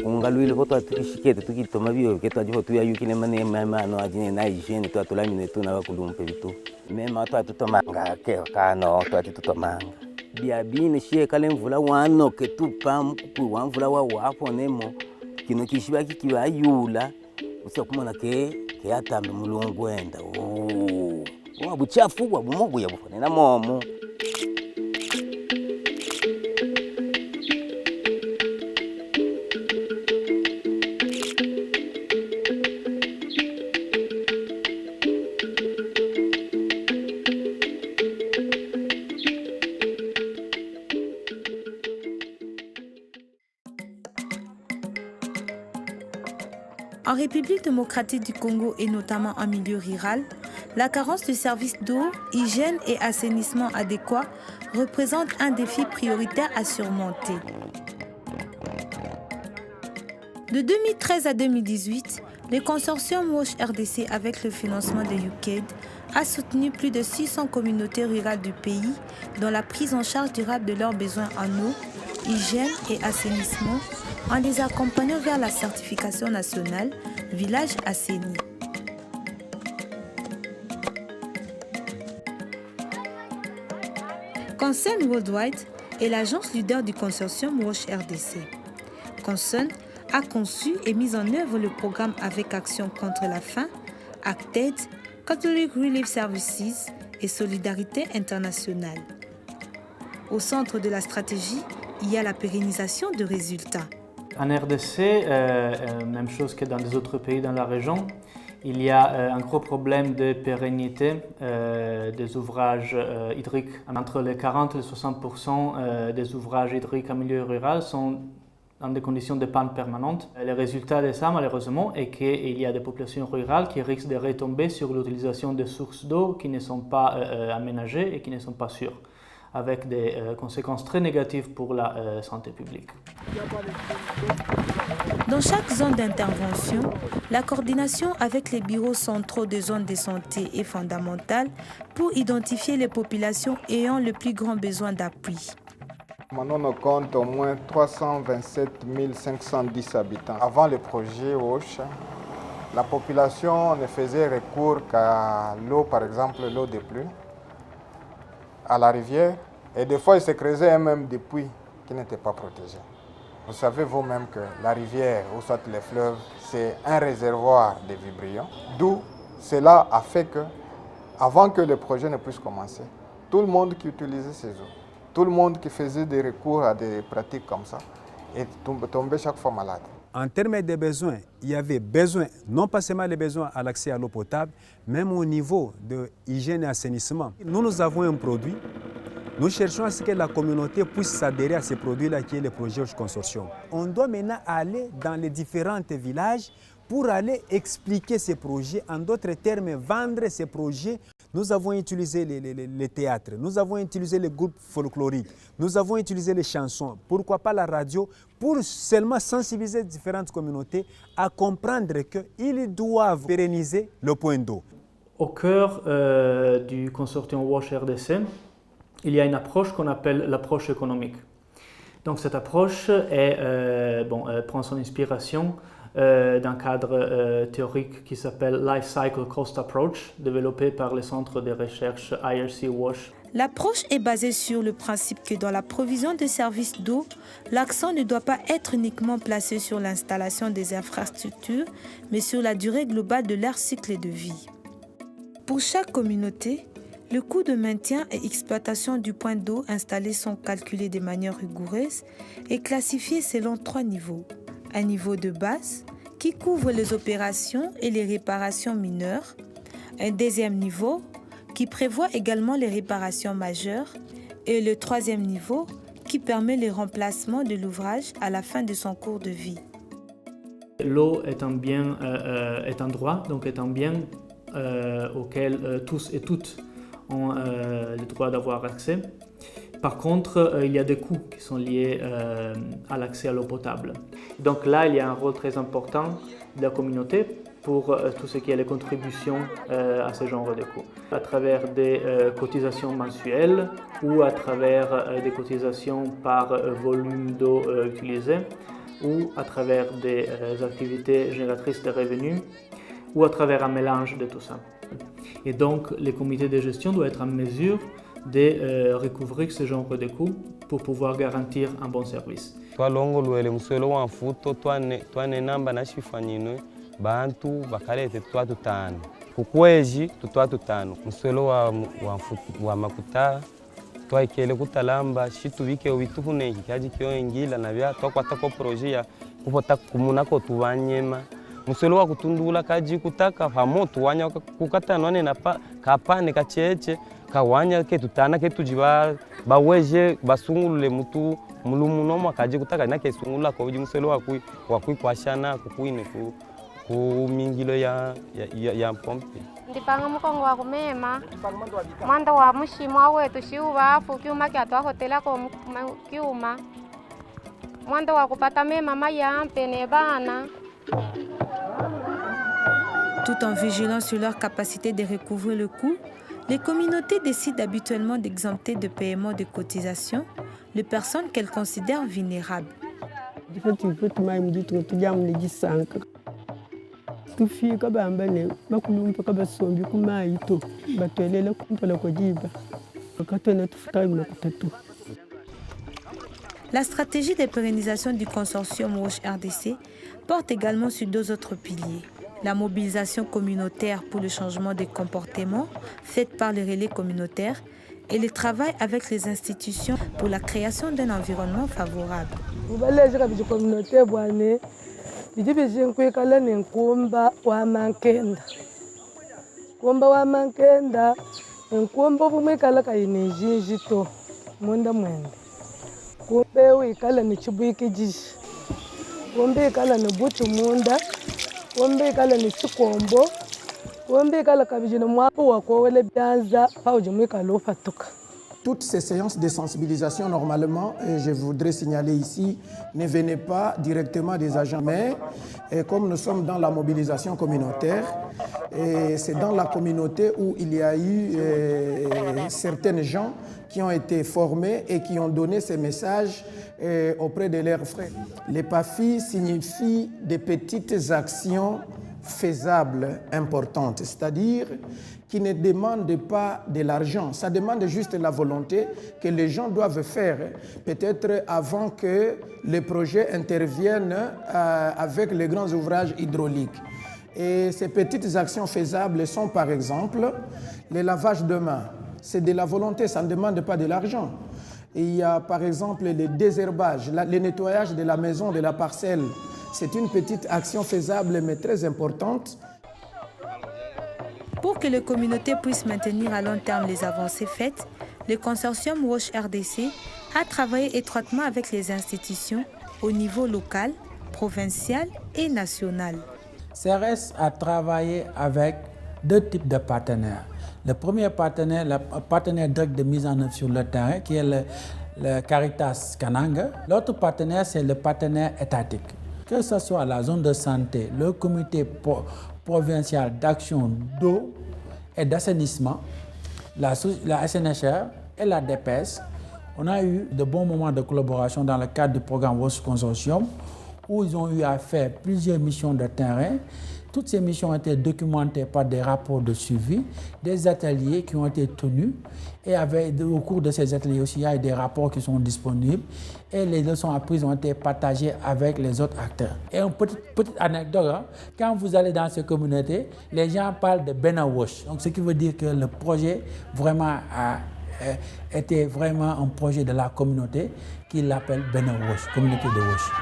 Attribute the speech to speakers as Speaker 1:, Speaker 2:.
Speaker 1: ungalwile ko twatukishikete tukitoma bio ketwajiho tuyayukine mane mano ajine na hygiene twatulamine tuna bakulumpe bitu mema twatutomanga ke kano twatutomanga biabine shie kale mvula wano ketupa mkuku wamvula wapo nemo kino kishiba kikibayula usakumona ke atambe mulungu enda wabuchafu wabumogo yabufane na momo.
Speaker 2: En République démocratique du Congo et notamment en milieu rural, la carence de services d'eau, hygiène et assainissement adéquats représente un défi prioritaire à surmonter. De 2013 à 2018, le consortium WASH RDC avec le financement de UKAID a soutenu plus de 600 communautés rurales du pays dans la prise en charge durable de leurs besoins en eau, hygiène et assainissement en les accompagnant vers la certification nationale Village Assaini. Concern Worldwide est l'agence leader du consortium WASH RDC. Concern a conçu et mis en œuvre le programme avec Action contre la faim, ACTAID, Catholic Relief Services et Solidarité internationale. Au centre de la stratégie, il y a la pérennisation de résultats.
Speaker 3: En RDC, même chose que dans les autres pays dans la région, il y a un gros problème de pérennité des ouvrages hydriques. Entre les 40 et les 60% des ouvrages hydriques en milieu rural sont dans des conditions de panne permanente. Le résultat de ça, malheureusement, est qu'il y a des populations rurales qui risquent de retomber sur l'utilisation de sources d'eau qui ne sont pas aménagées et qui ne sont pas sûres, avec des conséquences très négatives pour la santé publique.
Speaker 2: Dans chaque zone d'intervention, la coordination avec les bureaux centraux des zones de santé est fondamentale pour identifier les populations ayant le plus grand besoin d'appui.
Speaker 4: Maintenant, on compte au moins 327 510 habitants. Avant le projet WASH, la population ne faisait recours qu'à l'eau, par exemple l'eau de pluie, à la rivière, et des fois il se creusait même des puits qui n'étaient pas protégés. Vous savez vous-même que la rivière ou soit les fleuves, c'est un réservoir de vibrillant, d'où cela a fait que, avant que le projet ne puisse commencer, tout le monde qui utilisait ces eaux, tout le monde qui faisait des recours à des pratiques comme ça, est tombé chaque fois malade.
Speaker 5: En termes de besoins, il y avait besoin, non pas seulement les besoins à l'accès à l'eau potable, même au niveau de hygiène et assainissement. Nous avons un produit, nous cherchons à ce que la communauté puisse s'adhérer à ces produits-là qui est le projet WASH Consortium. On doit maintenant aller dans les différents villages pour aller expliquer ces projets, en d'autres termes, vendre ces projets. Nous avons utilisé les théâtres, nous avons utilisé les groupes folkloriques, nous avons utilisé les chansons, pourquoi pas la radio, pour seulement sensibiliser différentes communautés à comprendre qu'ils doivent pérenniser le point d'eau.
Speaker 3: Au cœur du consortium WASH RDC, il y a une approche qu'on appelle l'approche économique. Donc cette approche prend son inspiration d'un cadre théorique qui s'appelle Life Cycle Cost Approach, développé par le centre de recherche IRC WASH.
Speaker 2: L'approche est basée sur le principe que dans la provision de services d'eau, l'accent ne doit pas être uniquement placé sur l'installation des infrastructures, mais sur la durée globale de leur cycle de vie. Pour chaque communauté, le coût de maintien et exploitation du point d'eau installé sont calculés de manière rigoureuse et classifiés selon 3 niveaux. Un niveau de base qui couvre les opérations et les réparations mineures. Un deuxième niveau qui prévoit également les réparations majeures. Et le 3e niveau qui permet le remplacement de l'ouvrage à la fin de son cours de vie.
Speaker 3: L'eau est un bien, est un droit, donc est un bien auquel tous et toutes ont le droit d'avoir accès. Par contre, il y a des coûts qui sont liés à l'accès à l'eau potable. Donc là, il y a un rôle très important de la communauté pour tout ce qui est les contributions à ce genre de coûts. À travers des cotisations mensuelles ou à travers des cotisations par volume d'eau utilisé ou à travers des activités génératrices de revenus ou à travers un mélange de tout ça. Et donc, les comités de gestion doivent être en mesure de recouvrir ce genre de coûts pour pouvoir garantir un bon service.
Speaker 6: Twalongolwele muswelo wa mfuto twane namba na shifanyinwe bantu bakalete twatutano kukwezi tutwatutano muswelo wa makuta twaikele kutalamba shitubike ubituhuneki kaji kyoengila na bya twakwata ko projet ya kupota kumunako tubanyema muswelo wa kutundula kaji kutaka pamoto wanya kukatanwane na kapane kacheche kawanya ke tutana ke tujiba baweje basungulule mutu mulumu no kaji kutaka na ke sungula ko muswelo wa kwashana kukwine ku mingilo ya pompe
Speaker 7: ndipanga mukongo wa kumema mwando wa mushimwa wetu shiuva afu kiuma kyatwa hotela ko kiuma mwando wa kupata mema mayampe ne bana.
Speaker 2: Tout en vigilant sur leur capacité de recouvrer le coût, les communautés décident habituellement d'exempter de paiement de cotisations les personnes qu'elles considèrent vulnérables. La stratégie de pérennisation du consortium Roche RDC porte également sur deux autres piliers. La mobilisation communautaire pour le changement des comportements faite par les relais communautaires et le travail avec les institutions pour la création d'un environnement favorable.
Speaker 8: Toutes ces séances de sensibilisation, normalement, je voudrais signaler ici, ne venaient pas directement des agents, mais comme nous sommes dans la mobilisation communautaire, c'est dans la communauté où il y a eu certains gens qui ont été formés et qui ont donné ces messages auprès de leurs frères. Les PAFI signifient des petites actions faisables, importantes, c'est-à-dire qui ne demandent pas de l'argent, ça demande juste la volonté que les gens doivent faire, peut-être avant que les projets interviennent avec les grands ouvrages hydrauliques. Et ces petites actions faisables sont par exemple le lavage de mains. C'est de la volonté, ça ne demande pas de l'argent. Il y a par exemple le désherbage, le nettoyage de la maison, de la parcelle. C'est une petite action faisable mais très importante.
Speaker 2: Pour que les communautés puissent maintenir à long terme les avancées faites, le consortium Roche RDC a travaillé étroitement avec les institutions au niveau local, provincial et national.
Speaker 9: CRS a travaillé avec deux types de partenaires. Le premier partenaire, le partenaire direct de mise en œuvre sur le terrain, qui est le Caritas Kananga. L'autre partenaire, c'est le partenaire étatique. Que ce soit la zone de santé, le comité provincial d'action d'eau et d'assainissement, la SNHR et la DPS, on a eu de bons moments de collaboration dans le cadre du programme Roche Consortium où ils ont eu à faire plusieurs missions de terrain. Toutes ces missions ont été documentées par des rapports de suivi, des ateliers qui ont été tenus et au cours de ces ateliers aussi, il y a des rapports qui sont disponibles et les leçons apprises ont été partagées avec les autres acteurs. Et une petite anecdote, hein, quand vous allez dans ces communautés, les gens parlent de Benawosh. Donc ce qui veut dire que le projet vraiment était vraiment un projet de la communauté qui l'appelle Benawosh, communauté de Wosh.